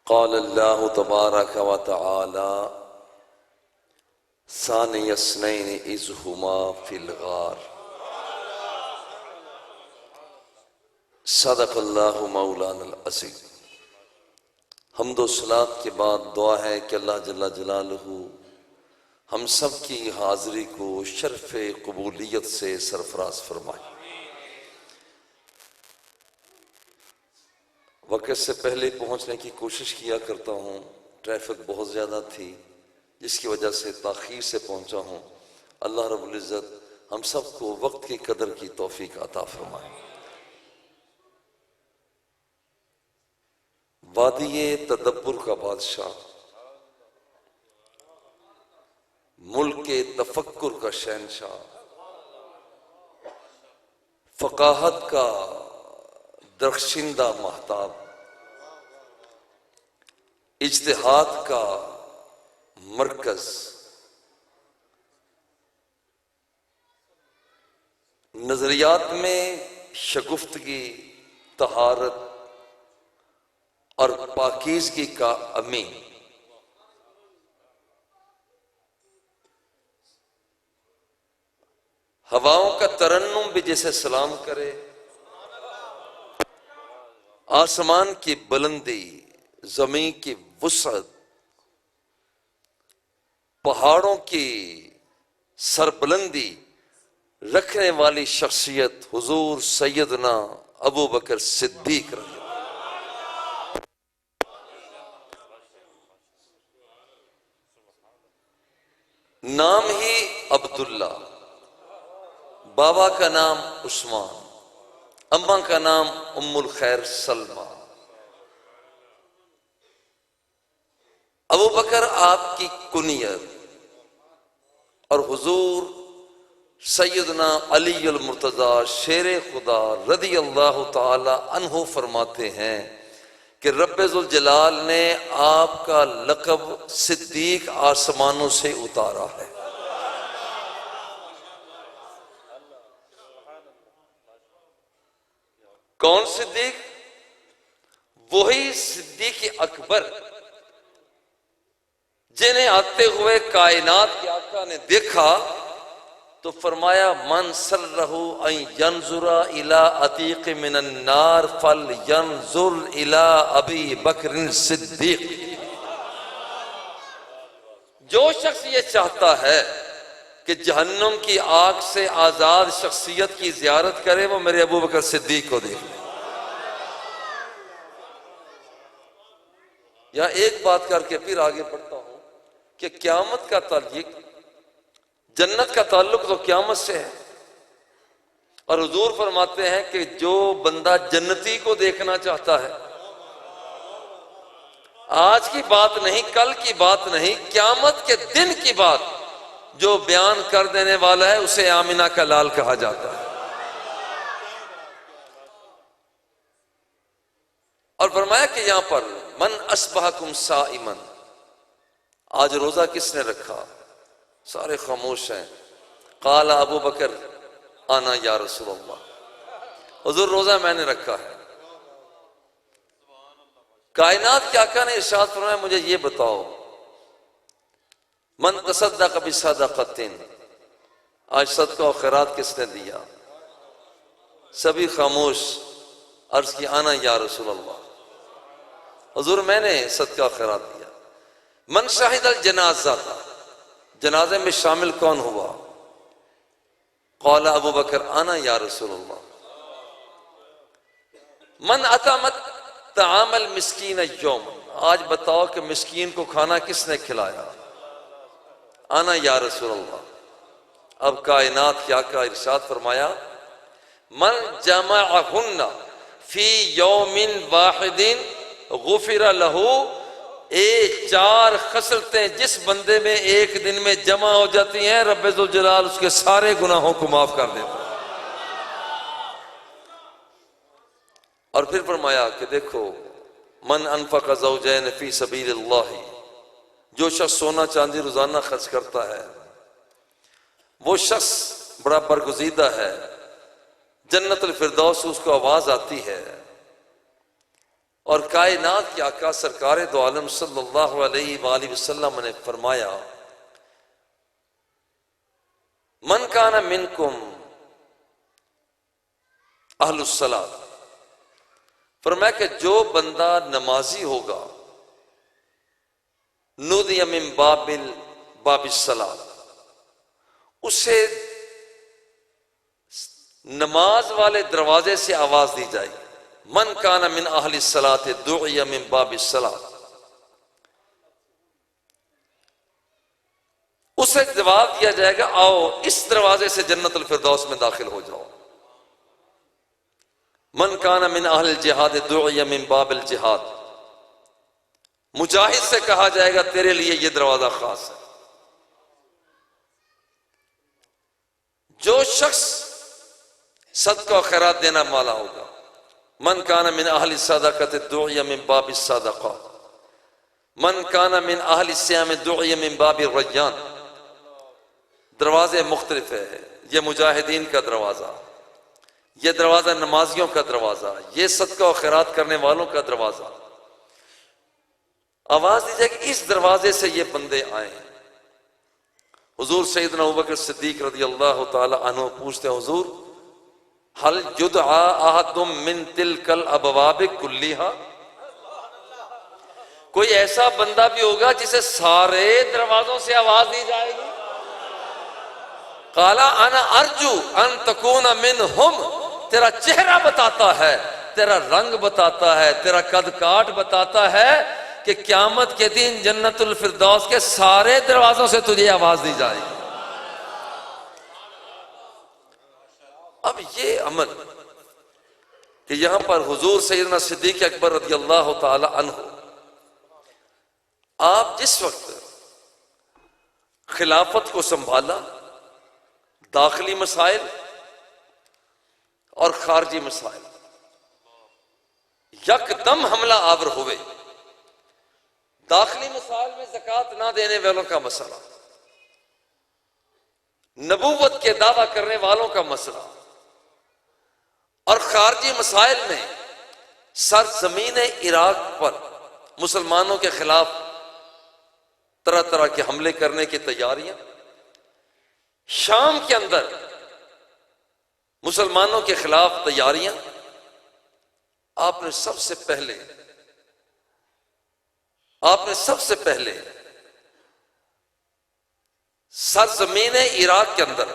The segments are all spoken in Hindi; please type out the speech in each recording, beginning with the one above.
क़ाल अल्लाहु तबारक व तआला सानिय स्नैन इज़ हुमा फिल गार सदक़ल्लाहु मौलाना अज़ीम। हम्दो सलात के बाद दुआ है कि अल्लाह जल्ला जलालहू हम सब की हाज़िरी को शर्फ़ कबूलियत से सरफराज फरमाए। वक़्त से पहले पहुंचने की कोशिश किया करता हूं, ट्रैफिक बहुत ज़्यादा थी जिसकी वजह से ताख़ीर से पहुंचा हूं। अल्लाह रब्बुल इज़्ज़त हम सबको वक्त की कदर की तौफीक अता फरमाए। वादिये तदब्बुर का बादशाह, मुल्क के तफक्कुर का शहंशाह, फ़क़ाहत का दरख्शिंदा महताब, इज्तिहाद का मरकज, नजरियात में शगुफ्तगी, तहारत और पाकीज़गी का अमीन, हवाओं का तरन्नुम भी जैसे सलाम करे, आसमान की बुलंदी, जमीन की वुसअत, पहाड़ों की सरबुलंदी रखने वाली शख्सियत हुजूर सैयदना अबू बकर सिद्दीक रज़ी। नाम ही अब्दुल्ला, बाबा का नाम उस्मान, अम्मा का नाम उम्मुल खैर सलमा। अबू बकर आपकी कुनियत और हुजूर सैयदना अली अल मुर्तज़ा शेर खुदा रदी अल्लाह ताला अन्हु फरमाते हैं कि रब्बे ज़ुल जलाल ने आपका लक़ब सिद्दीक आसमानों से उतारा है। कौन सिद्दीक? वही सिद्दीक अकबर जिन्हें आते हुए कायनात के आका ने देखा तो फरमाया मन सर्रहु अन यंजुरा इला अतीक मिनन नार फल यंजुर इला अबी बकर सिद्दीक। जो शख्स ये चाहता है कि जहन्नुम की आग से आजाद शख्सियत की जियारत करे वो मेरे अबू बकर सिद्दीक को देख ले। या एक बात करके फिर आगे बढ़ता हूं कि क़यामत का ताल्लुक, जन्नत का ताल्लुक तो क़यामत से है। और हुजूर फरमाते हैं कि जो बंदा जन्नती को देखना चाहता है, आज की बात नहीं, कल की बात नहीं, क़यामत के दिन की बात जो बयान कर देने वाला है उसे आमिना का लाल कहा जाता है। और फरमाया कि यहां पर मन अस्बहकुम साइमन, आज रोजा किसने रखा? सारे खामोश हैं। काला अबू बकर आना या रसूल अल्लाह, हुजूर रोजा मैंने रखा है। कायनात के आका ने इरशाद फरमाया मुझे ये बताओ, मन तसद्दक़ बिसदक़तिन, आज सदका और खैरात किसने दिया? सभी खामोश। अर्ज की आना या रसूल अल्लाह, हुजूर मैंने सदका खैरात दिया। मन शाहिद अल जनाजा, जनाजे में शामिल कौन हुआ? क़ाला अबू बकर आना या रसूल अल्लाह। मन अतमत तआमल मिस्कीन यौम, आज बताओ कि मिस्कीन को खाना किसने खिलाया? आना या रसूल अल्लाह। अब कायनात क्या का इरशाद फरमाया, मन जमअहुन्ना फी यौमिन वाहिदिन गुफिरा लहू, ए चार खसलतें जिस बंदे में एक दिन में जमा हो जाती हैं, रब्बे ज़ुल जलाल उसके सारे गुनाहों को माफ कर देता है। और फिर फरमाया कि देखो, मन अनफक़ ज़ौजैन फी सबीलिल्लाह, जो शख्स सोना चांदी रोजाना खर्च करता है वो शख्स बड़ा बरगुज़ीदा है, जन्नतुल फिरदौस उसको आवाज आती है। और कायनात के आका सरकार दो आलम सल्लल्लाहु अलैहि वसल्लम ने फरमाया, मन काना मिनकुम अहलुस सलात, फरमाया कि जो बंदा नमाजी होगा, नुदिया मिन बाबिस सलात, उसे नमाज वाले दरवाजे से आवाज दी जाएगी। मन काना मिन अहलिस सलात दुइया मिन बाबिस सलात, उसे जवाब दिया जाएगा, आओ इस दरवाजे से जन्नतुल फिरदौस में दाखिल हो जाओ। मन काना मिन अहलिल जिहाद दुइया मिन बाबिल जिहाद, मुजाहिद से कहा जाएगा तेरे लिए यह दरवाजा खास है। जो शख्स सदका खैरात देना वाला होगा, मन काना मिन अहलिस सदक़त दुइया मिन बाबिस सदक़ा, मन काना मिन अहलिस सियाम दुइया मिन बाबिर रय्यान। दरवाजे मुख्तलिफ है, ये मुजाहिदीन का दरवाजा, ये दरवाजा नमाजियों का दरवाजा, ये सदका और खैरात करने वालों का दरवाजा। आवाज दी जाए कि इस दरवाजे से ये बंदे आए। हुजूर सैयदना अबू बकर सिद्दीक रज़ियल्लाहु ताला अन्हु पूछते हैं, हुजूर हल युदआ अहदुम मिन तिलकल अबवाब कुल्लिहा, कोई ऐसा बंदा भी होगा जिसे सारे दरवाजों से आवाज दी जाएगी? काला अना अर्जू अन तकूना मिनहुम, तेरा चेहरा बताता है, तेरा रंग बताता है, तेरा कद काट बताता है कि क़यामत के दिन जन्नतुल फिरदौस के सारे दरवाजों से तुझे आवाज दी जाएगी। अब ये अमल कि यहां पर हुजूर सैयदना सिद्दीक अकबर रज़ियल्लाहु ताला अन्हु, आप जिस वक्त खिलाफत को संभाला, दाखिली मसाइल और खारजी मसाइल यकदम हमला आवर हुए। दाखिली मसाइल में ज़कात ना देने वालों का मसला, नबूवत के दावा करने वालों का मसला, और खारजी मसाइल में सरजमीन इराक पर मुसलमानों के खिलाफ तरह तरह के हमले करने की तैयारियां, शाम के अंदर मुसलमानों के खिलाफ तैयारियां। आपने सबसे पहले सरजमीन इराक के अंदर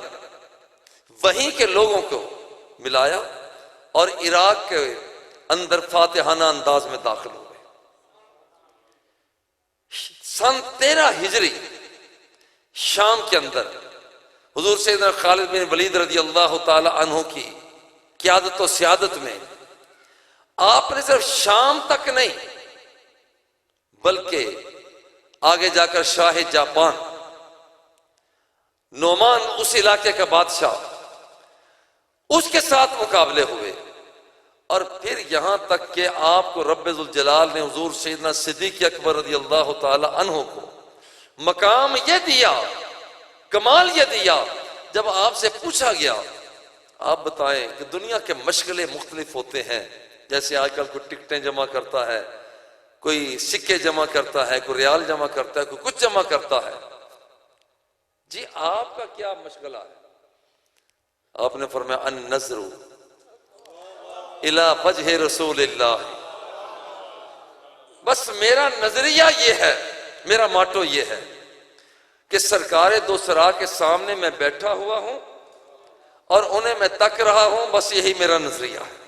वहीं के लोगों को मिलाया और इराक के अंदर फातिहाना अंदाज में दाखिल हो गए। सन 13 हिजरी शाम के अंदर हुजूर सैयदना खालिद बिन वलीद रज़ियल्लाहु ताला अन्हु की क़यादत और सियादत में आपने सिर्फ शाम तक नहीं बल्कि आगे जाकर शाह जापान, नोमान उस इलाके का बादशाह, उसके साथ मुकाबले हुए। और फिर यहां तक कि आपको रब्बुल जलाल ने हुजूर सैयदना सिद्दीक अकबर रज़ियल्लाहु ताला अन्हु को मकाम यह दिया, कमाल यह दिया, जब आपसे पूछा गया आप बताएं कि दुनिया के मशगले मुख्तलिफ होते हैं, जैसे आजकल कोई टिकटें जमा करता है, कोई सिक्के जमा करता है, कोई रियाल जमा करता है, कोई कुछ जमा करता है, जी आपका क्या मशगला है? आपने फरमाया अन नज़रु इला वजह रसूलिल्लाह, बस मेरा नजरिया ये है, मेरा माटो ये है कि सरकारे दो सरा के सामने मैं बैठा हुआ हूं और उन्हें मैं तक रहा हूं, बस यही मेरा नजरिया है।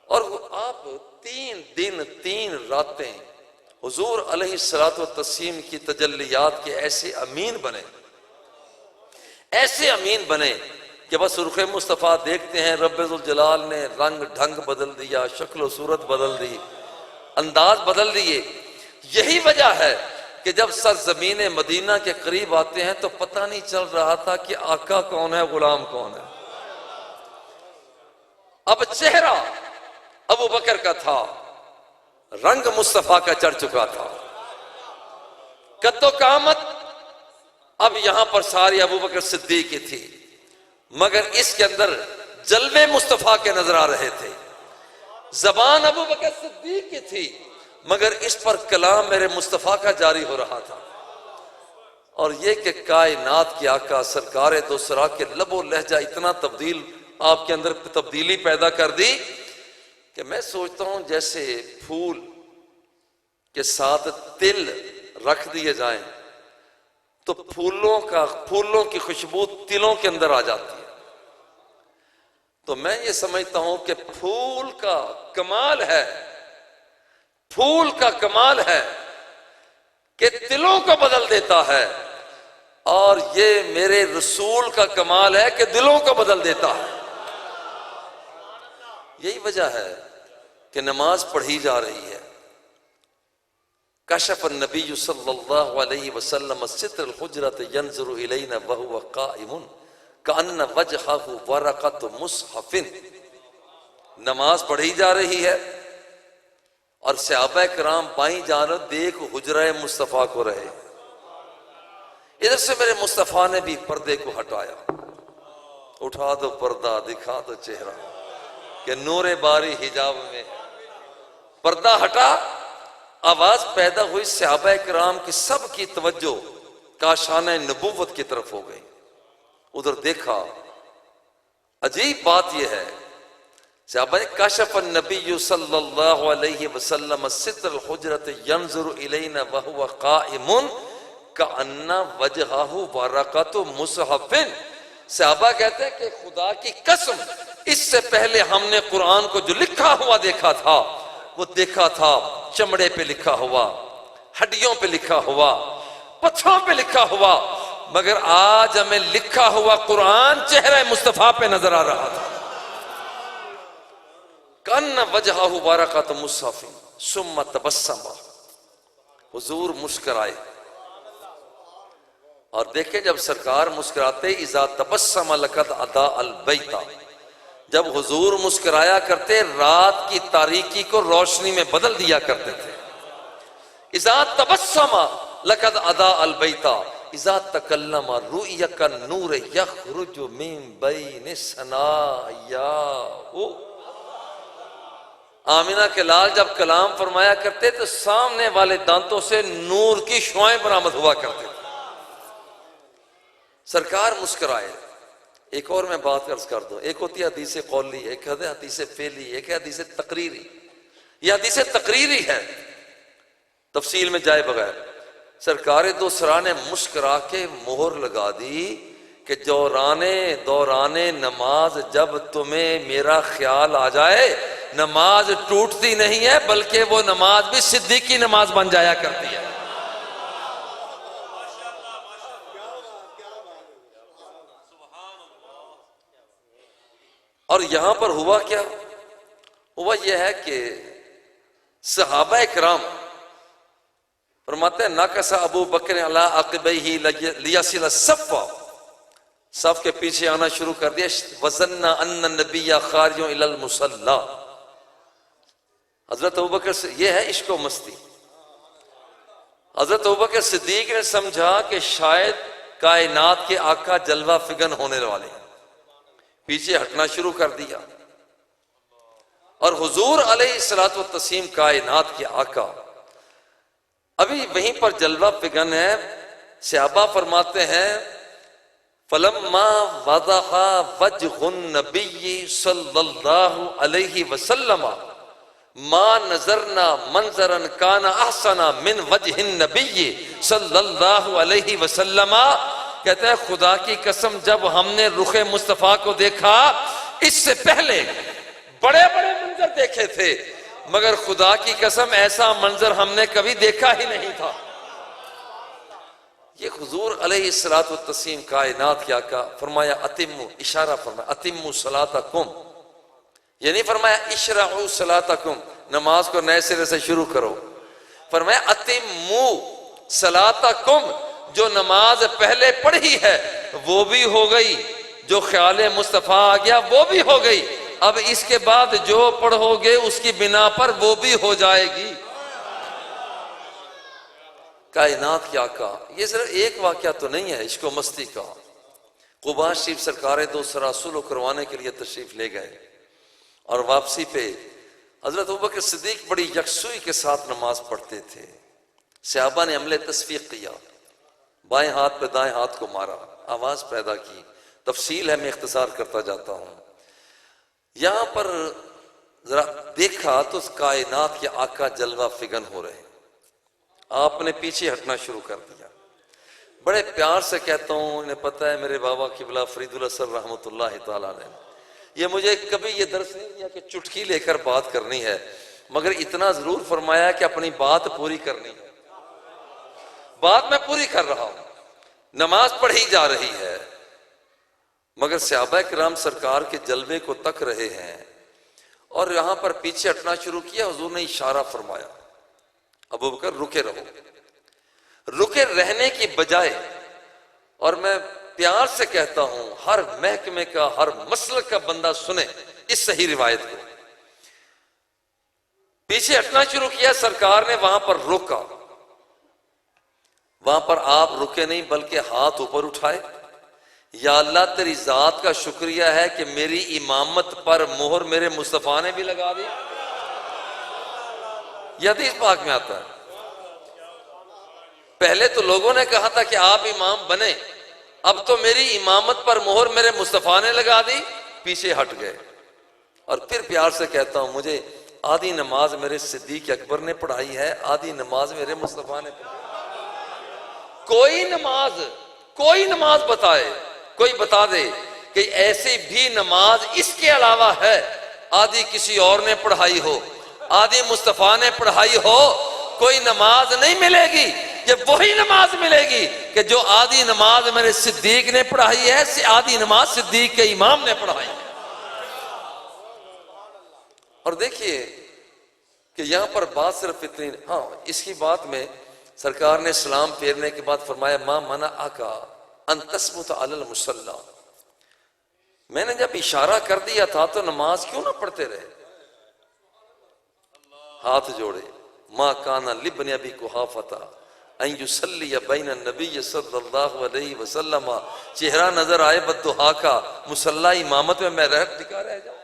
और आप 3 दिन 3 रातें हुजूर अलैहिस्सलातु वस्सलाम की तजल्लियात के ऐसे अमीन बने कि बस रुख मुस्तफ़ा देखते हैं, रब्बुल जलाल ने रंग ढंग बदल दिया, शक्ल सूरत बदल दी, अंदाज बदल दिए। यही वजह है कि जब सरजमीन मदीना के करीब आते हैं तो पता नहीं चल रहा था कि आका कौन है, गुलाम कौन है। अब चेहरा अबू बकर का था, रंग मुस्तफा का चढ़ चुका था, कद्दो कामत अब यहां पर सारी अबू बकर सिद्दीक की थी, मगर इसके अंदर जलवे मुस्तफा के नजर आ रहे थे, जबान अबू बकर सिद्दीक की थी, मगर इस पर कलाम मेरे मुस्तफ़ा का जारी हो रहा था। और ये कि कायनात के आका सरकार दो सरा के लबो लहजा इतना तब्दील आपके अंदर तब्दीली पैदा कर दी कि मैं सोचता हूं जैसे फूल के साथ तिल रख दिए जाएं तो फूलों की खुशबू तिलों के अंदर आ जाती है। तो मैं ये समझता हूं कि फूल का कमाल है कि तिलों को बदल देता है, और ये मेरे रसूल का कमाल है कि दिलों को बदल देता है। यही वजह है कि नमाज पढ़ी जा रही है। कशफ नबी सल्लल्लाहु अलैहि वसल्लम सित्र हुजरत यंजुरु इलैना व हुवा काइमुन कअन्न वजहहु वरक़तु मुसहफिन। नमाज पढ़ी जा रही है और सहाबा किराम बाईं जानब देख हुजरा मुस्तफ़ा को रहे। इधर से मेरे मुस्तफ़ा ने भी पर्दे को हटाया, उठा दो पर्दा दिखा दो चेहरा कि नूरे बारी हिजाब में पर्दा हटा। आवाज पैदा हुई, सहाबा किराम की सब की तवज्जो काशाने नबूवत की तरफ हो गई। उधर देखा, अजीब बात यह है, सहाबा ने कशफ नबी सल्लल्लाहु अलैहि वसल्लम सित्र हुजरत यंजुरु इलैना व हुवा काइमुन कअन्ना वजहहु वरक़तु मुसहफिन। सहाबा कहते हैं कि खुदा की कसम, इससे पहले हमने कुरान को जो लिखा हुआ देखा था, वो देखा था चमड़े पे लिखा हुआ, हड्डियों पे लिखा हुआ, पत्थरों पे लिखा हुआ, मगर आज हमें लिखा हुआ कुरान चेहरे मुस्तफा पे नजर आ रहा था। कन्न वजहहु वरक़तु मुसहफिन सुम्मा तबस्समा, हुजूर मुस्कुराए। और देखे जब सरकार मुस्कुराते, इज़ा तबस्सम लक़द अदा अल बैता, जब हुजूर मुस्कुराया करते रात की तारीकी को रोशनी में बदल दिया करते थे। इज़ा तबस्सम लक़द अदा अल बैता इज़ा तकल्लम रुइया का नूर यखरुजु मिन बैनि सनायाहु। आमिना के लाल जब कलाम फरमाया करते तो सामने वाले दांतों से नूर की शुआएं बरामद हुआ करते थे। सरकार मुस्कुराए। एक और मैं बात अर्ज कर दूं, एक होती है हदीस कौली, एक है हदीस फेली, एक है हदीस तकरीरी। ये हदीस तकरीरी है, तफसील में जाए बगैर सरकार दो सरा ने मुस्कुरा के मोहर लगा दी कि दौराने नमाज जब तुम्हें मेरा ख्याल आ जाए, नमाज टूटती नहीं है, बल्कि वो नमाज भी सिद्दीकी नमाज बन जाया करती है। और यहां पर हुआ क्या? हुआ यह है कि सहाबा इकराम फरमाते हैं नाकसा अबू बकर अला अक़बैहि लियसिल सफ़ा, सफ के पीछे आना शुरू कर दिया। वज़न्ना अन्न नबिय्या खारिजुन इलल मुसल्ला। हजरत अबू बकर से यह है इश्क व मस्ती। हजरत अबू बकर सिद्दीक ने समझा कि शायद कायनात के आका जलवा फिगन होने वाले हैं, पीछे हटना शुरू कर दिया। और हुजूर अलैहिस्सलातु वत्तस्लीम कायनात के आका अभी वहीं पर जलवा फिगन है। सहाबा फरमाते हैं फलम्मा वज़हा वजहुन नबी सल्लल्लाहु अलैहि वसल्लम मा नजरना मंजरन काना अहसना मिन वजहिन नबी सल्लल्लाहु अलैहि वसल्लम। कहते हैं खुदा की कसम, जब हमने रुखे मुस्तफा को देखा, इससे पहले बड़े बड़े मंजर देखे थे, मगर खुदा की कसम ऐसा मंजर हमने कभी देखा ही नहीं था। ये हुजूर अलैहिस्सलातु वत्तस्लीम कायनात क्या का फरमाया अतिम्मु, इशारा फरमाया अतिम्मु सलातकुम, ये नहीं फरमाया इशरउ सलातकुम, नमाज को नए सिरे से शुरू करो। फरमाया अतिम्मु सलातकुम, जो नमाज पहले पढ़ी है वो भी हो गई, जो ख्याल मुस्तफा आ गया वो भी हो गई, अब इसके बाद जो पढ़ोगे उसकी बिना पर वो भी हो जाएगी। कायनात क्या का ये सिर्फ एक वाकया तो नहीं है इश्क व मस्ती का। कुबा शरीफ सरकार दो सरा सुलह करवाने के लिए तशरीफ ले गए और वापसी पे हजरत अबू बकर सिद्दीक बड़ी यकसुई के साथ नमाज पढ़ते थे। सहाबा ने अमले तस्फीक किया, बाएं हाथ पे दाएं हाथ को मारा, आवाज पैदा की। तफसील है, मैं इख्तिसार करता जाता हूं। यहां पर जरा देखा तो कायनात के आका जलवा फिगन हो रहे। आपने पीछे हटना शुरू कर दिया। बड़े प्यार से कहता हूं, इन्हें पता है मेरे बाबा किबला फरीदुल असर रहमतुल्लाह तआला अलैह, ये मुझे कभी ये दर्श नहीं दिया कि चुटकी लेकर बात करनी है, मगर इतना जरूर फरमाया कि अपनी बात पूरी करनी है। बात मैं पूरी कर रहा हूं, नमाज पढ़ी जा रही है, मगर सहाबा किराम सरकार के जलवे को तक रहे हैं। और यहां पर पीछे हटना शुरू किया। हुजूर ने इशारा फरमाया, अबू बकर रुके रहो। रुके रहने की बजाय, और मैं प्यार से कहता हूं हर महकमे का, हर मसलक का बंदा सुने इस सही रिवायत को, पीछे हटना शुरू किया। सरकार ने वहां पर रोका। वहां पर आप रुके नहीं बल्कि हाथ ऊपर उठाए, या अल्लाह तेरी जात का शुक्रिया है कि मेरी इमामत पर मोहर मेरे मुस्तफा ने भी लगा दी। यह हदीस पाक में आता है। पहले तो लोगों ने कहा था कि आप इमाम बने, अब तो मेरी इमामत पर मोहर मेरे मुस्तफा ने लगा दी, पीछे हट गए। और फिर प्यार से कहता हूं, मुझे आधी नमाज मेरे सिद्दीक अकबर ने पढ़ाई है, आधी नमाज मेरे मुस्तफा ने पढ़ाई। कोई नमाज बताए, कोई बता दे कि ऐसी भी नमाज इसके अलावा है, आधी किसी और ने पढ़ाई हो, आधी मुस्तफा ने पढ़ाई हो, कोई नमाज नहीं मिलेगी। ये वही नमाज मिलेगी कि जो आधी नमाज मेरे सिद्दीक ने पढ़ाई है, आधी नमाज सिद्दीक के इमाम ने पढ़ाई है। और देखिए कि यहां पर बात सिर्फ इतनी, हाँ इसकी बात में सरकार ने सलाम फेरने के बाद फरमाया, मां मना आका अंतस्मुत अलल मुसल्ला। मैंने जब इशारा कर दिया था तो नमाज क्यों ना पढ़ते रहे। हाथ जोड़े, मां काना लिब्न अबी कुहाफता अन युसल्ली बैन नबी सल्लल्लाहु अलैहि वसल्लम। चेहरा नजर आए बद्दुहा का, मुसल्ला इमामत में मैं टिका रह जाऊं।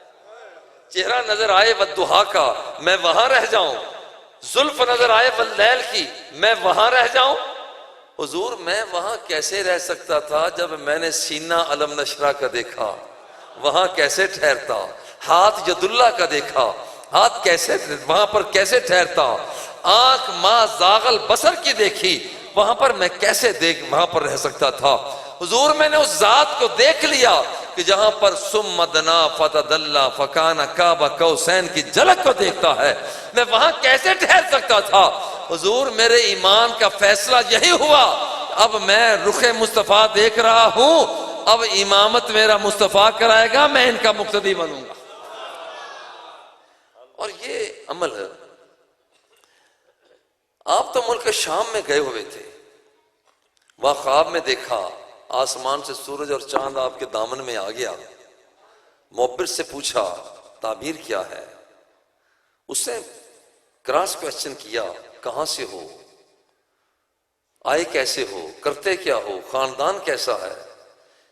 चेहरा नजर आए बद्दुहा का, मैं वहां रह जाऊं। जुल्फ नजर आए वल्लैल की, मैं वहां रह जाऊं। हुजूर मैं वहां कैसे रह सकता था जब मैंने सीना अलम नशरा का देखा, वहां कैसे ठहरता। हाथ यदुल्ला का देखा, हाथ कैसे वहां पर कैसे ठहरता। आंख मां जागल बसर की देखी, वहां पर मैं कैसे वहां पर रह सकता था। हुजूर मैंने उस जात को देख लिया कि जहां पर सुम्मदना फतदल्ला फकाना काबा कौसैन की झलक को देखता है, मैं वहां कैसे ठहर सकता था। हुजूर मेरे ईमान का फैसला यही हुआ, अब मैं रुखे मुस्तफा देख रहा हूं, अब इमामत मेरा मुस्तफा कराएगा, मैं इनका मुक्तदी बनूंगा। और ये अमल है। आप तो मुल्क शाम में गए हुए थे, वहां ख्वाब में देखा आसमान से सूरज और चांद आपके दामन में आ गया। मुअब्बिर से पूछा ताबीर क्या है, उसने क्रॉस क्वेश्चन किया, कहां से हो, आए कैसे हो, करते क्या हो, खानदान कैसा है।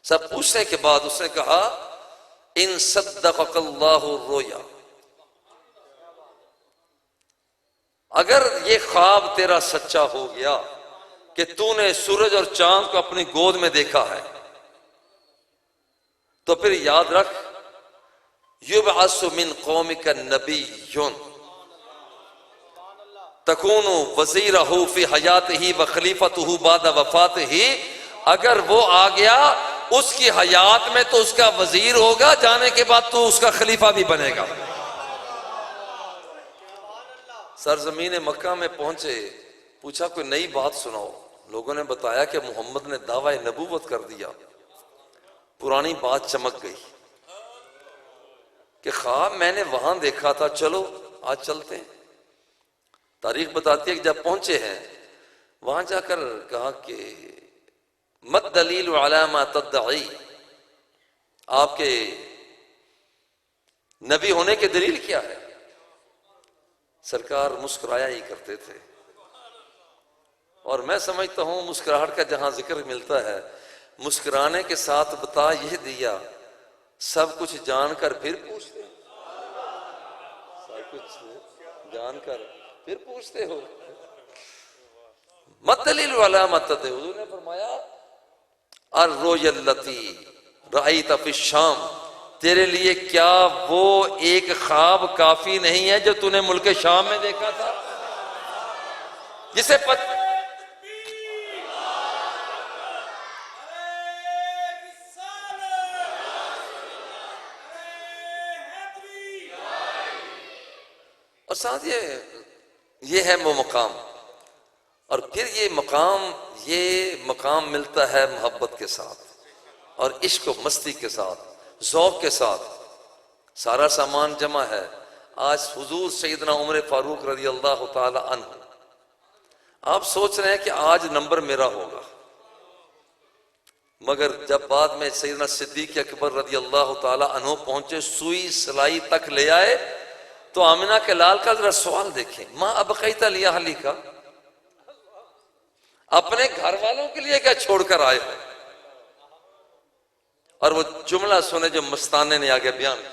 सब पूछने के बाद उसने कहा इन सद्दक़ल्लाहु रोया, अगर ये ख्वाब तेरा सच्चा हो गया कि तूने सूरज और चांद को अपनी गोद में देखा है, तो फिर याद रख युबअसु मिन कौमिका नबिय्युन तकूनु वज़ीरहु फी हयातिही व खलीफतुहु बादा वफातिही। अगर वो आ गया उसकी हयात में तो उसका वजीर होगा, जाने के बाद तो उसका खलीफा भी बनेगा। सरजमीन मक्का में पहुंचे, पूछा कोई नई बात सुनाओ। लोगों ने बताया कि मोहम्मद ने दावा नबूवत कर दिया। पुरानी बात चमक गई कि ख्वाब मैंने वहां देखा था, चलो आज चलते हैं। तारीख बताती है कि जब पहुंचे हैं वहां जाकर कहा कि मत दलील अला मा तद्दई, आपके नबी होने की दलील क्या है। सरकार मुस्कुराया ही करते थे, और मैं समझता हूं मुस्कुराहट का जहां जिक्र मिलता है, मुस्कुराने के साथ बता यह दिया सब कुछ जानकर फिर पूछते कुछ जानकर फिर पूछते हो। मतदलील वाला मतद हुजूर ने फरमाया अर रोयल्लती रअयत फी शाम, तेरे लिए क्या वो एक ख्वाब काफी नहीं है जो तूने मुल्क शाम में देखा था, जिसे और साथ ये है वो मकाम। और फिर ये मकाम मिलता है मोहब्बत के साथ और इश्क और मस्ती के साथ, ज़ौक़ के साथ। सारा सामान जमा है। आज हुजूर सैयदना उमर फारूक रज़ी अल्लाह ताला अन्हु, आप सोच रहे हैं कि आज नंबर मेरा होगा, मगर जब बाद में सैयदना सिद्दीक़ अकबर रज़ी अल्लाह ताला अन्हु पहुंचे, सुई सिलाई तक ले आए, तो आमिना के लाल का जरा सवाल देखें, माँ अब कैता लिया हली का, अपने घर वालों के लिए क्या छोड़कर आए हो। और वो जुमला सुने जो मस्ताने ने आगे बयान किया।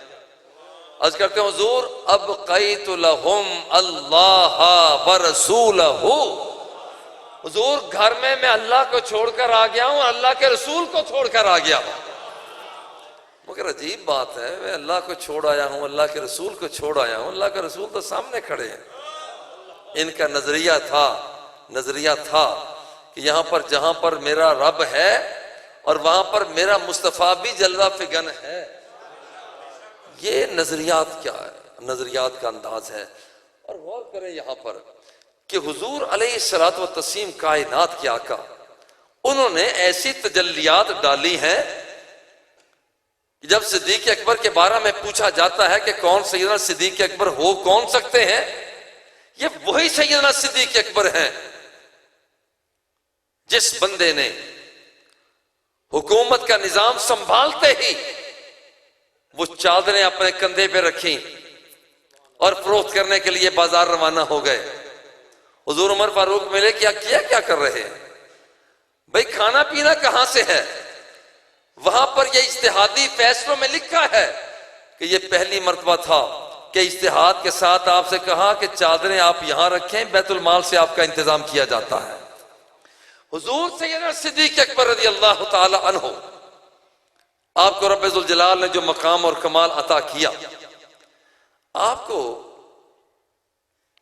अर्ज करते हैं हुजूर अब कैतु लहुम अल्लाह व रसूलहू, हुजूर घर में मैं अल्लाह को छोड़कर आ गया हूं, अल्लाह के रसूल को छोड़कर आ गया हूं। मगर अजीब बात है, मैं अल्लाह को छोड़ आया हूं, अल्लाह के रसूल को छोड़ आया हूं, अल्लाह के रसूल तो सामने खड़े हैं। इनका नजरिया था कि यहां पर जहां पर मेरा रब है और वहां पर मेरा मुस्तफा भी जलवा फिगन है। ये नजरियात क्या है, नजरियात का अंदाज है। और गौर करें यहां पर कि हुजूर अलैहिस्सलातु व तस्लीम कायनात के आका, उन्होंने ऐसी तजल्लियात डाली हैं कि जब सिद्दीक़ अकबर के बारे में पूछा जाता है कि कौन सैयदना सिद्दीक़ अकबर हो कौन सकते हैं, ये वही सैयदना सिद्दीक़ अकबर हैं जिस बंदे ने हुकूमत का निजाम संभालते ही वो चादरें अपने कंधे पे रखी और फरोख्त करने के लिए बाजार रवाना हो गए। हुजूर उमर फारूक मिले, क्या कर रहे हैं भाई, खाना पीना कहां से है। वहां पर यह इज्तिहादी फैसलों में लिखा है कि यह पहली मर्तबा था कि इज्तिहाद के साथ आपसे कहा कि चादरें आप यहां रखें, बैतुल माल से आपका इंतजाम किया जाता है। हुजूर सैयदना सिद्दीक़ अकबर रज़ी अल्लाह ताला अन्हु, आपको रब्बे ज़ुल जलाल ने जो मकाम और कमाल अता किया, आपको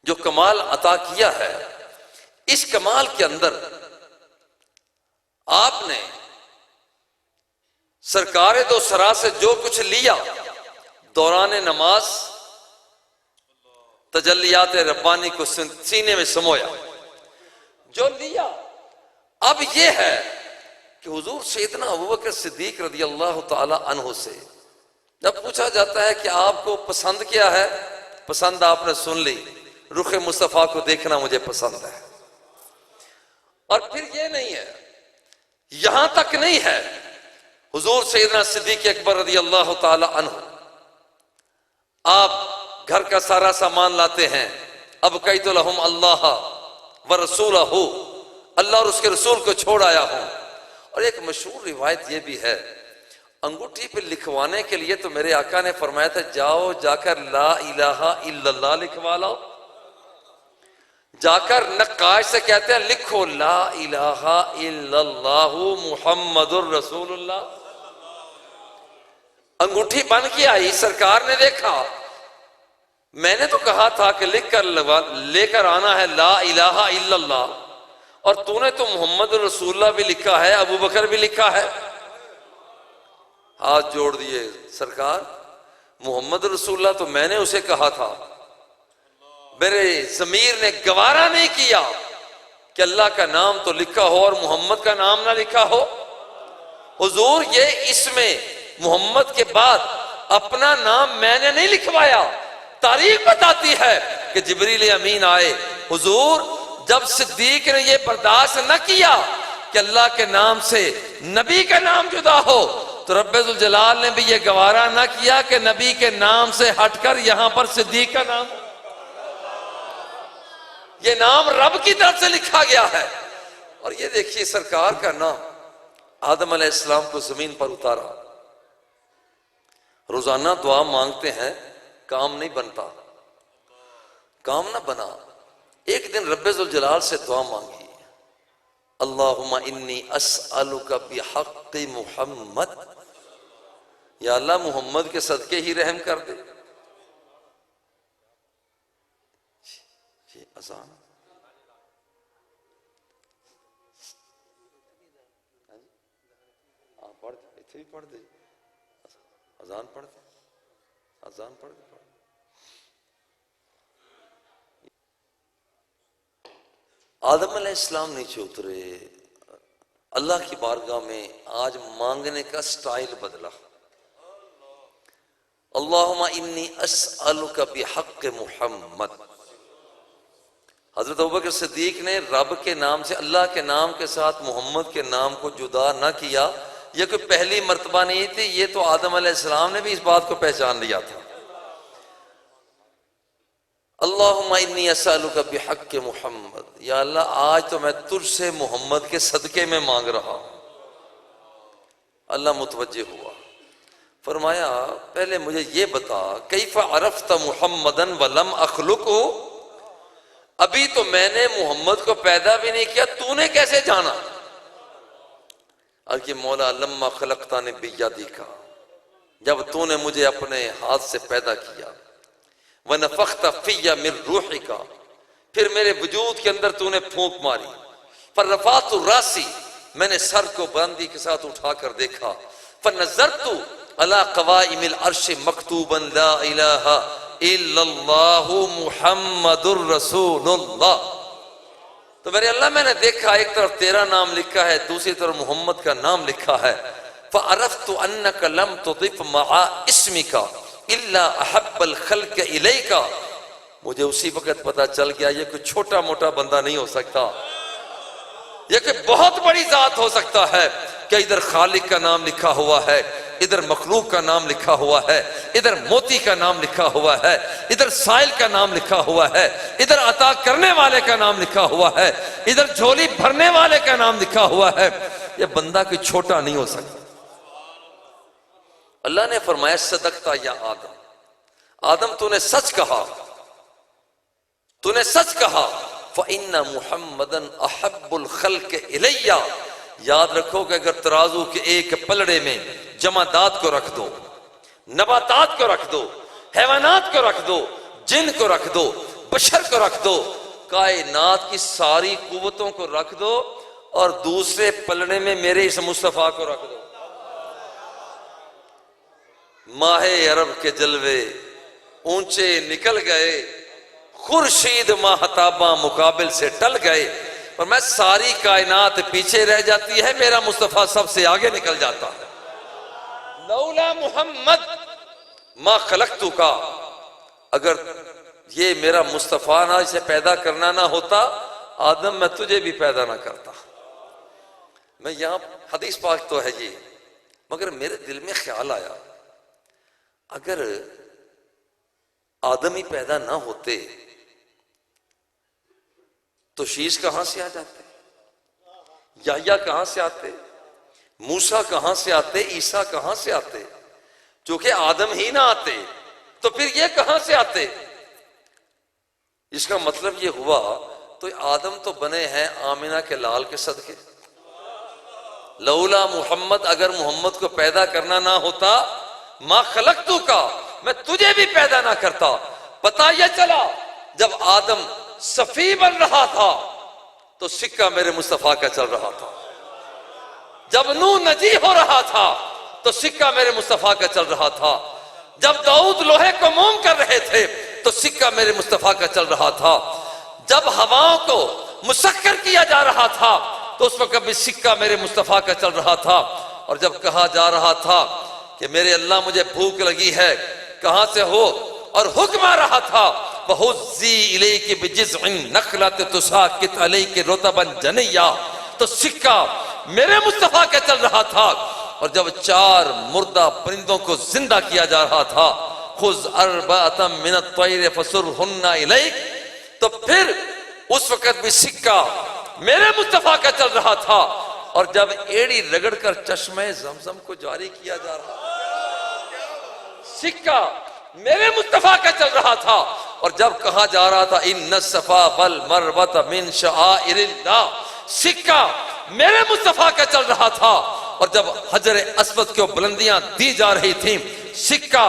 जो कमाल अता किया है, इस कमाल के अंदर आपने सरकारे दो सरा से जो कुछ लिया, दौरान नमाज तजल्लियात रब्बानी को सीने में समोया, जो लिया। अब यह है कि हुजूर सैयदना अबू बकर सिद्दीक रज़ी अल्लाह ताला अन्हु से जब पूछा जाता है कि आपको पसंद क्या है, पसंद आपने सुन ली, रुख मुस्तफा को देखना मुझे पसंद है। और फिर ये नहीं है, यहां तक नहीं है, हुजूर सैयदना सिद्दीक अकबर रज़ी अल्लाह ताला अन्हु, आप घर का सारा सामान लाते हैं। अब कैतु लहुम अल्लाह व रसूलहू, अल्लाह और उसके रसूल को छोड़ आया हूं। और एक मशहूर रिवायत यह भी है, अंगूठी पे लिखवाने के लिए तो मेरे आका ने फरमाया था, जाओ जाकर ला इलाहा इल्लल्लाह लिखवा लो। जाकर नक्काश से कहते हैं लिखो ला इलाहा इल्लल्लाहु मुहम्मदुर रसूलुल्लाह। अंगूठी बन के आई, सरकार ने देखा, मैंने तो कहा था कि लेकर आना है ला इलाहा इल्लल्लाह, और तूने तो मोहम्मद रसूलुल्लाह भी लिखा है, अबू बकर भी लिखा है। हाथ जोड़ दिए, सरकार मोहम्मद रसूलुल्लाह तो मैंने उसे कहा था, मेरे जमीर ने गवारा नहीं किया कि अल्लाह का नाम तो लिखा हो और मोहम्मद का नाम ना लिखा हो। हुजूर ये इसमें मोहम्मद के बाद अपना नाम मैंने नहीं लिखवाया। तारीख बताती है कि जिब्रील अमीन आए, हुजूर जब सिद्दीक ने यह बर्दाश्त न किया कि अल्लाह के नाम से नबी का नाम जुदा हो, तो रब्बे ज़ुल जलाल ने भी यह गवारा न किया कि नबी के नाम से हटकर यहां पर सिद्दीक का नाम, ये नाम रब की तरफ से लिखा गया है। और ये देखिए सरकार का नाम, आदम अलैहिस्सलाम को जमीन पर उतारा, रोजाना दुआ मांगते हैं, काम नहीं बनता, काम ना बना। एक दिन रब्बुल जलाल से दुआ मांगी, अल्लाहुम्मा इन्नी अस्अलुका बिहक़्क़ि मुहम्मद, या अल्लाह मुहम्मद के सदके ही रहम कर दे। ये अज़ान पढ़ दे, इतने भी पढ़ दे, अज़ान पढ़ दे, अज़ान पढ़ दे। आदम अलैहिस्सलाम नीचे उतरे, अल्लाह की बारगाह में आज मांगने का स्टाइल बदला। अल्लाहुम्मा इन्नी अस्अलुका बिहक़्क़ि मुहम्मद। हजरत अबू बकर सिद्दीक ने रब के नाम से, अल्लाह के नाम के साथ मोहम्मद के नाम को जुदा न किया। यह कोई पहली मर्तबा नहीं थी, ये तो आदम अलैहिस्सलाम ने भी इस बात को पहचान लिया था। अल्लाहुम्मा इन्नी अस्अलुका बिहक़्क़ि मुहम्मद, या अल्लाह आज तो मैं तुझसे मोहम्मद के सदके में मांग रहा हूं। अल्लाह मुतवज्जे हुआ, फरमाया पहले मुझे ये बता, कैफ़ अरफ़्त मुहम्मदन वलम अख़्लुक़हु, अभी तो मैंने मोहम्मद को पैदा भी नहीं किया, तूने कैसे जाना? और कि मौला लम्मा खलक़तानी बियदिका, जब तूने मुझे अपने हाथ से पैदा किया, व नफ़ख़्त फ़िय्या मिन रूहिका, फिर मेरे वजूद के अंदर तूने फूंक मारी। फ़रफ़अतु रासी, मैंने सर को बुलंदी के साथ उठाकर देखा। फ़नज़रतु अला क़वाइमिल अर्श मकतूबन ला इलाहा इल्लल्लाहु मुहम्मदुर रसूलुल्लाह। तो मेरे अल्लाह मैंने देखा, एक तरफ तेरा नाम लिखा है, दूसरी तरफ मोहम्मद का नाम लिखा है। फ़अरफ़्तु अन्नका लम तुज़िफ़ मआ इस्मिका इल्ला अहब्बल खल्क़ इलैका, मुझे उसी वक्त पता चल गया ये कोई छोटा मोटा बंदा नहीं हो सकता, ये कोई बहुत बड़ी जात हो सकता है कि इधर खालिक का नाम लिखा हुआ है, इधर मखलूक का नाम लिखा हुआ है, इधर मोती का नाम लिखा हुआ है, इधर साइल का नाम लिखा हुआ है, इधर अता करने वाले का नाम लिखा हुआ है, इधर झोली भरने वाले का नाम लिखा हुआ है। ये बंदा कोई छोटा नहीं हो सकता। अल्लाह ने फरमाया सदकता या आदम, आदम तूने सच कहा, तूने सच कहा। फ़इन्ना मुहम्मदन अहब्बुल खल्क़ इलैया, याद रखो कि अगर तराजू के एक पलड़े में जमादात को रख दो, नबातात को रख दो, हैवानात को रख दो, जिन को रख दो, बशर को रख दो, कायनात की सारी कुव्वतों को रख दो, और दूसरे पलड़े में मेरे इस मुस्तफा को रख दो, माहे अरब के जलवे ऊंचे निकल गए, खुर्शीद महताबा मुकाबिल से टल गए, और मैं सारी कायनात पीछे रह जाती है, मेरा मुस्तफा सबसे आगे निकल जाता है। लौला मुहम्मद मा खलक़तु का, अगर ये मेरा मुस्तफा ना इसे पैदा करना ना होता, आदम मैं तुझे भी पैदा ना करता। मैं यहां हदीस पाक तो है ये, मगर मेरे दिल में ख्याल आया, अगर आदम ही पैदा ना होते तो शीश कहां से आ जाते, याह्या कहां से आते, मूसा कहां से आते, ईसा कहां से आते? चूंकि आदम ही ना आते तो फिर ये कहां से आते? इसका मतलब ये हुआ तो आदम तो बने हैं आमिना के लाल के सदके। लौला मुहम्मद, अगर मोहम्मद को पैदा करना ना होता, मा खलक़तु का, मैं तुझे भी पैदा ना करता। पता यह चला जब आदम सफी बन रहा था तो सिक्का मेरे मुस्तफा का चल रहा था, जब नूह नजी हो रहा था तो सिक्का मेरे मुस्तफा का चल रहा था, जब दाऊद लोहे को मोम कर रहे थे तो सिक्का मेरे मुस्तफा का चल रहा था, जब हवाओं को मुसक्कर किया जा रहा था तो उस वक्त भी सिक्का मेरे मुस्तफा का चल रहा था। और जब कहा जा रहा था कि मेरे अल्लाह मुझे भूख लगी है, कहां से हो, और हुक्म आ रहा था वहुज़्ज़ी इलैकी बिजिज़्इन नख़लत तुसाक़ित अलैकी रुतबन जनय्या, तो सिक्का मेरे मुस्तफा का चल रहा था। और जब 4 मुर्दा परिंदों को जिंदा किया जा रहा था, खुज़ अर्बअतम मिनत तैर फसुरहुन्ना इलैक, तो फिर उस वक्त भी सिक्का मेरे मुस्तफा का चल रहा था। और जब एड़ी रगड़कर चश्मे ज़मज़म को जारी किया जा रहा था, सिक्का मेरे मुस्तफा का चल रहा था। और जब कहा जा रहा था इन्न सफा वल मरवत मिन शआइरिल्लाह, सिक्का मेरे मुस्तफा का चल रहा था। और जब हजर अस्वद को बुलंदियां दी जा रही थी, सिक्का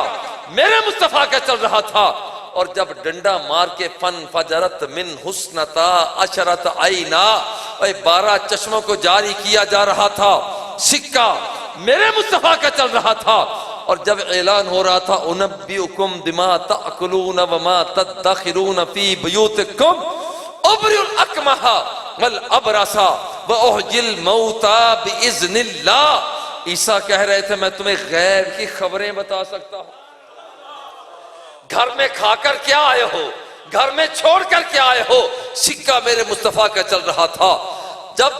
मेरे मुस्तफा का चल रहा था। और जब डंडा मार के फन फजरत मिन हुस्नता अशरत आईना, 12 चश्मों को जारी किया जा रहा था, सिक्का मेरे मुस्तफा का चल रहा था। और जब ऐलान हो रहा था उनब्बिउकुम बिमा ताकुलून व मा तदखिरून फी बुयूतिकुम उबरिउल अकमहा वल अबरसा व उहजिल मौता बिइज़्निल्लाह। ईसा कह रहे थे मैं तुम्हें गैब की खबरें बता सकता हूं। घर में खाकर क्या आए हो, घर में छोड़कर क्या आए हो, सिक्का मेरे मुस्तफा का चल रहा था। जब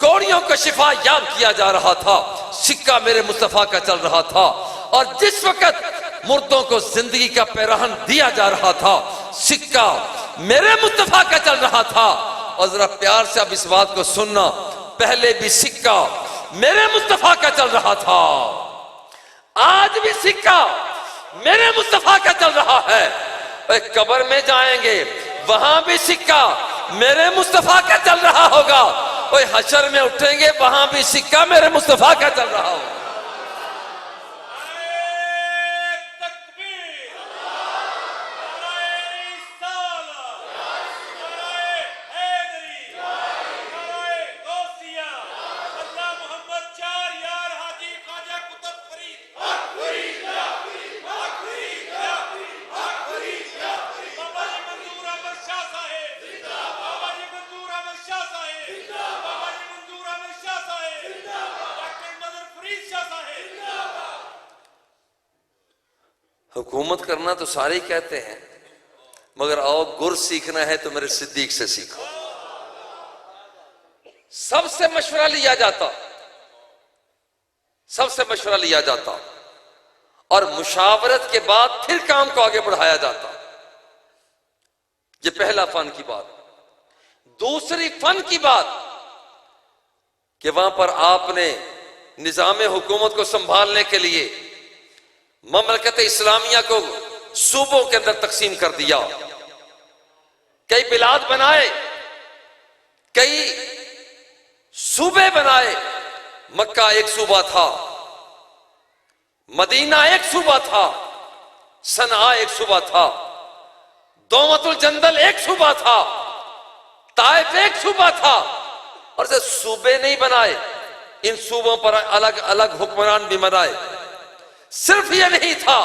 कोड़ियों को शिफा याब किया जा रहा था, सिक्का मेरे मुस्तफा का चल रहा था। और जिस वक्त मुर्दों को जिंदगी का पैराहन दिया जा रहा था, सिक्का मेरे मुस्तफा का चल रहा था। और जरा प्यार से अब इस बात को सुनना, पहले भी सिक्का मेरे मुस्तफा का चल रहा था, आज भी सिक्का मेरे मुस्तफा का चल रहा है। कब्र में जाएंगे वहां भी सिक्का मेरे मुस्तफा का चल रहा होगा। ओए हशर में उठेंगे वहां भी सिक्का मेरे मुस्तफा का चल रहा होगा। हुकूमत करना तो सारे ही कहते हैं, मगर आओ गुर सीखना है तो मेरे सिद्दीक से सीखो। सबसे मशवरा लिया जाता, सबसे मशवरा लिया जाता और मुशावरत के बाद फिर काम को आगे बढ़ाया जाता। ये पहला फन की बात। दूसरी फन की बात कि वहां पर आपने निजाम हुकूमत को संभालने के लिए ममलकत इस्लामिया को सूबों के अंदर तकसीम कर दिया। कई बिलाद बनाए, कई सूबे बनाए। मक्का एक सूबा था, मदीना एक सूबा था, सनआ एक सूबा था, दोमतुल जंदल एक सूबा था, ताइफ एक सूबा था। और जब सूबे नहीं बनाए, इन सूबों पर अलग अलग हुक्मरान भी बनाए। सिर्फ ये नहीं था,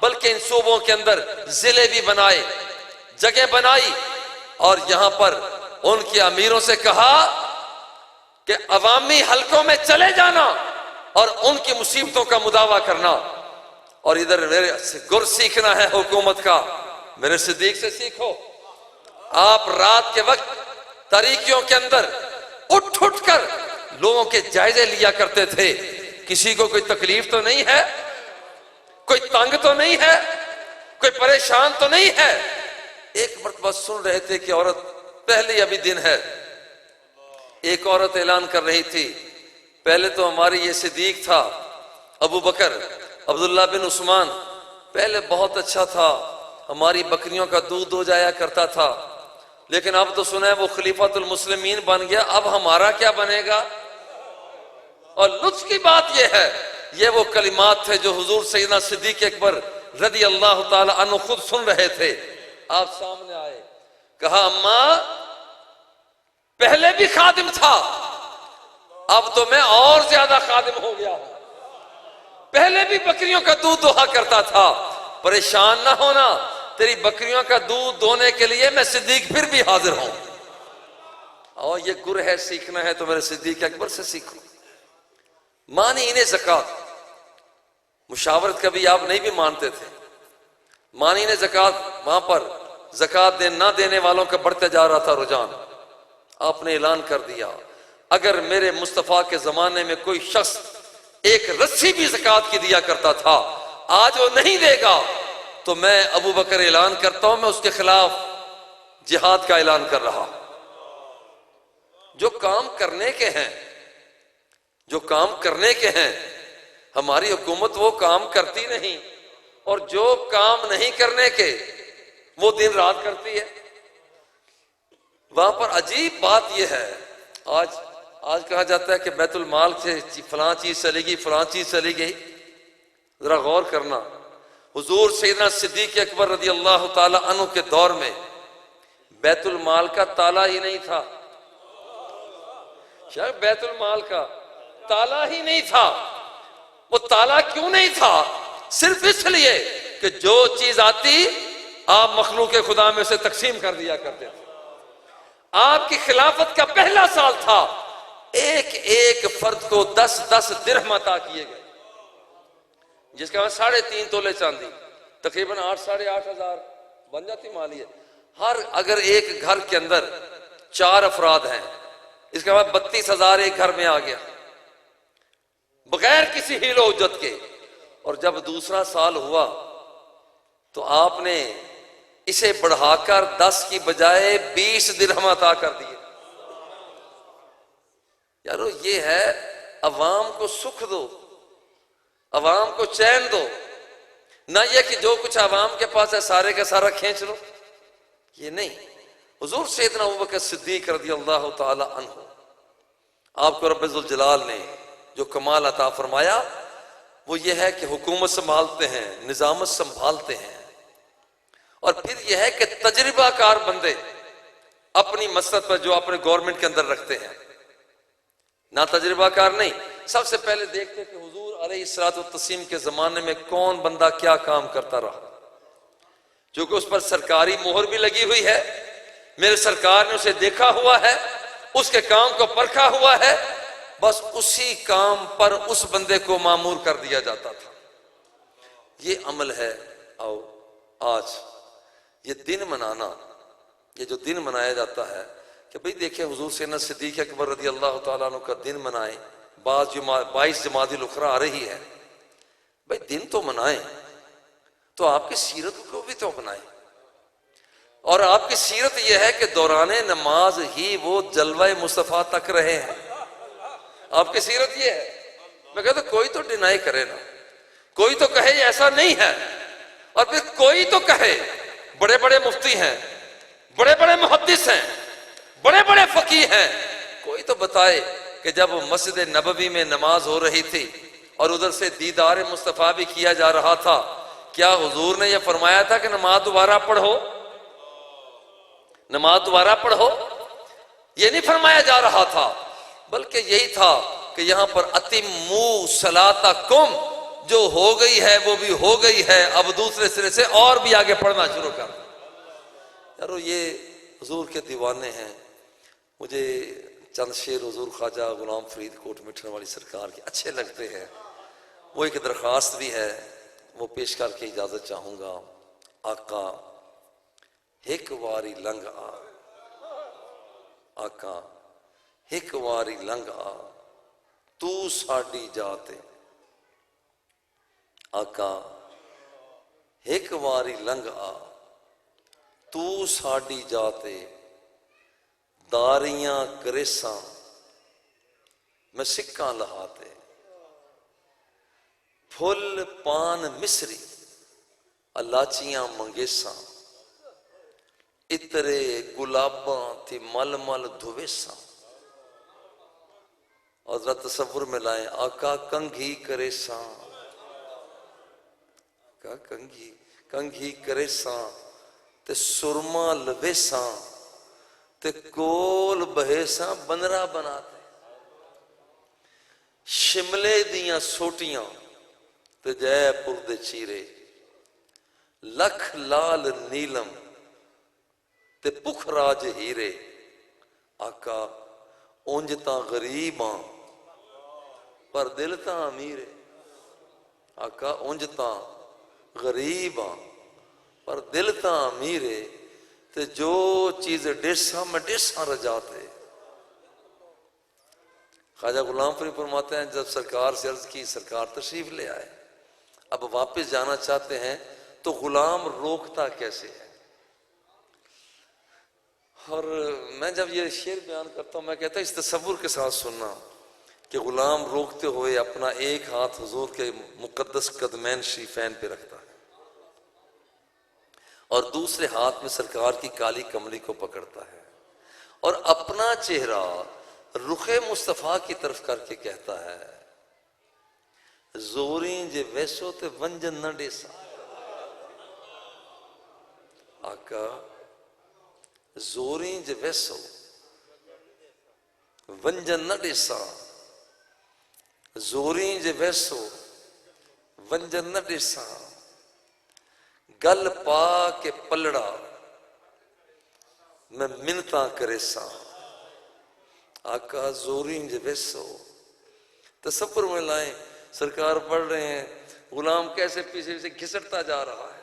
बल्कि इन सूबों के अंदर जिले भी बनाए, जगह बनाई। और यहां पर उनके अमीरों से कहा कि अवामी हलकों में चले जाना और उनकी मुसीबतों का मुदावा करना। और इधर मेरे गुर सीखना है हुकूमत का, मेरे सिद्दीक से सीखो। आप रात के वक्त तारीकियों के अंदर उठ उठ कर लोगों के जायजे लिया करते थे। किसी को कोई तकलीफ तो नहीं है, कोई तंग तो नहीं है, कोई परेशान तो नहीं है। एक मर्तबा सुन रहे थे कि औरत, पहले अभी दिन है, एक औरत ऐलान कर रही थी। पहले तो हमारी ये सिद्दीक था अबू बकर अब्दुल्ला बिन उस्मान, पहले बहुत अच्छा था, हमारी बकरियों का दूध हो जाया करता था। लेकिन अब तो सुना है वो खलीफातुल मुस्लिमीन बन गया, अब हमारा क्या बनेगा। और लुत्फ की बात यह है, ये वो कलिमात थे जो हुजूर सैयदना सिद्दीक अकबर रज़ी अल्लाह ताला अन्हु खुद सुन रहे थे। आप सामने आए, कहा अम्मा पहले भी खादिम था, अब तो मैं और ज्यादा खादिम हो गया हूं। पहले भी बकरियों का दूध दोहा करता था, परेशान ना होना, तेरी बकरियों का दूध दोने के लिए मैं सिद्दीक फिर भी हाजिर हूं। और ये गुर है, सीखना है तो मेरे सिद्दीक अकबर से सीखो। मानी इन्हें ज़कात, मुशावरत कभी आप नहीं भी मानते थे, मानी इन्हें ज़कात। वहां पर ज़कात ना देने वालों का बढ़ते जा रहा था रुझान। आपने ऐलान कर दिया, अगर मेरे मुस्तफ़ा के जमाने में कोई शख्स एक रस्सी भी ज़कात की दिया करता था, आज वो नहीं देगा, तो मैं अबू बकर ऐलान करता हूं, मैं उसके खिलाफ जिहाद का ऐलान कर रहा। जो काम करने के हैं, जो काम करने के हैं, हमारी हुकूमत वो काम करती नहीं। और जो काम नहीं करने के, वो दिन रात करती है। वहां पर अजीब बात यह है, आज कहा जाता है कि बैतुल माल से फलां चीज चली गई, फलां चीज चली गई। जरा गौर करना, हुजूर सैयदना सिद्दीक अकबर रज़ी अल्लाह ताला अन्हु के दौर में बैतुल माल का ताला ही नहीं था। शायद बैतुल माल का ताला ही नहीं था। वो ताला क्यों नहीं था? सिर्फ इसलिए कि जो चीज आती आप मखलूक खुदा में से तकसीम कर दिया करते थे। आपकी खिलाफत का पहला साल था, एक एक फर्द को 10-10 दिरहम अता किए गए, जिसका 3.5 तोले चांदी, तकरीबन 8-8.5 हजार बन जाती मालियत। अगर एक घर के अंदर 4 अफराद हैं, इसके बाद 32,000 एक घर में आ गया बगैर किसी हीलो उज्जत के। और जब दूसरा साल हुआ तो आपने इसे बढ़ाकर 10 की बजाय 20 दिरहम अता कर दिए। यारो ये है, अवाम को सुख दो, अवाम को चैन दो, ना ये कि जो कुछ अवाम के पास है सारे का सारा खींच लो। ये नहीं। हुजूर सैयदना अबू बकर सिद्दीक रज़ियल्लाहु ताला अन्हु, आपको रब्बुल जुल जलाल ने जो कमाल अता फरमाया वो ये है कि हुकूमत संभालते हैं, निजामत संभालते हैं, और फिर यह है कि तजर्बाकार बंदे अपनी मसलत पर जो अपने गवर्नमेंट के अंदर रखते हैं, ना तजर्बाकार नहीं। सबसे पहले देखते कि हुजूर अलैहिस्सलातु वस्सलाम के जमाने में कौन बंदा क्या काम करता रहा, क्योंकि उस पर सरकारी मोहर भी लगी हुई है, मेरे सरकार ने उसे देखा हुआ है, उसके काम को परखा हुआ है, बस उसी काम पर उस बंदे को मामूर कर दिया जाता था। ये अमल है। आओ आज ये दिन मनाना, ये जो दिन मनाया जाता है कि भाई देखिए हुजूर सैयदना सिद्दीक अकबर रज़ी अल्लाह ताला अन्हु का दिन मनाएं, 22 जमादिल उखरा आ रही है, भाई दिन तो मनाएं, तो आपकी सीरत को भी तो अपनाएं। और आपकी सीरत यह है कि दौराने नमाज ही वो जलवा मुस्तफा तक रहे हैं। आपकी सीरत ये है। मैं कहता कोई तो डिनाई करे ना, कोई तो कहे ऐसा नहीं है, और फिर कोई तो कहे, बड़े बड़े मुफ्ती हैं, बड़े बड़े मुहद्दिस हैं, बड़े बड़े फकीह हैं, कोई तो बताए कि जब मस्जिद नबवी में नमाज हो रही थी और उधर से दीदार मुस्तफा भी किया जा रहा था, क्या हुजूर ने यह फरमाया था कि नमाज दोबारा पढ़ो, नमाज दोबारा पढ़ो? ये नहीं फरमाया जा रहा था, बल्कि यही था कि यहां पर अतिमू सलातकुम, जो हो गई है वो भी हो गई है, अब दूसरे सिरे से और भी आगे पढ़ना शुरू कर। यारो ये हुजूर के दीवाने हैं। मुझे चंद शेर हुजूर ख्वाजा गुलाम फरीद कोट मिठन वाली सरकार के अच्छे लगते हैं। वो एक दरख्वास्त भी है, वो पेश करके इजाजत चाहूंगा। आका एक वारी लंघ आ, आका एक वारी लंघ आ, तू साडी जाते। आका एक वारी लंघ आ, तू साडी जाते। दारियां करेसा मैं सिक्का लहाते। फुल पान मिसरी अलाचियां मंगेसा। इतरे गुलाबा थी मल मल धुवेसा। और जरा तसव्वुर में लाए, आका कंघी करेसा, का कंघी करेसा ते सुरमा लवेसा ते कोल बहेसा बनरा बनाते। शिमले दियां सोटियां ते जयपुर दे चीरे। लख लाल नीलम ते पुखराज हीरे। आका उंज तां गरीब हां पर दिल तां अमीर है। आका उंज तां गरीब हां पर दिल तां अमीर है। ते जो चीज डेसा में डेसा रजाते। ख्वाजा गुलाम फरीद फरमाते हैं, जब सरकार से अर्ज की, सरकार तशरीफ ले आए, अब वापस जाना चाहते हैं तो गुलाम रोकता कैसे है। और मैं जब ये शेर बयान करता हूं, मैं कहता इस तसव्वुर के साथ सुनना कि गुलाम रोकते हुए अपना एक हाथ हुजूर के मुकद्दस कदमैन शरीफैन पे रखता है और दूसरे हाथ में सरकार की काली कमली को पकड़ता है और अपना चेहरा रुखे मुस्तफा की तरफ करके कहता है, जोरी जे वैसो ते वंजन न डेसा। आका जोरी जे वैसो वंजन न डेसा, जोरी जे वैसो वंजन न डेसा, गल पा के पलड़ा मैं मिन्नता करे सा। आका जोरी जे वैसो, तसव्वुर में लाए, सरकार पढ़ रहे हैं, गुलाम कैसे पीछे से घिसटता जा रहा है।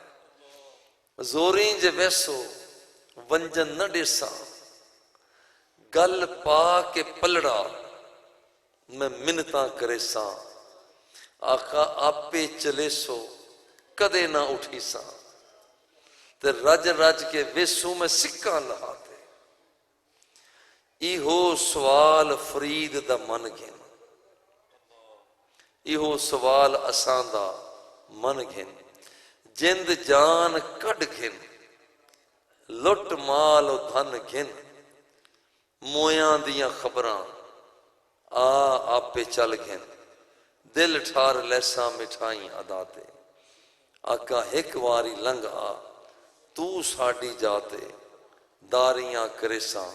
जोरी जे वैसो वंजन न डेसा, गल पा के पलड़ा मैं मिन्नता करे सा। आका आपे चले सो कदे ना उठी सा, ते रज रज के वेसू में सिक्का लहाते। इहो सवाल फरीद दा मन घिन, इहो सवाल असां दा मन घिन। जिंद जान कढ घिन, लुट माल धन घिन। मोयां दियां खबरां आ आपे चल घिन, दिल ठार लैसा मिठाई अदाते। आका एक वारी लंघ आ, तू साडी जाते दारियां करे सा।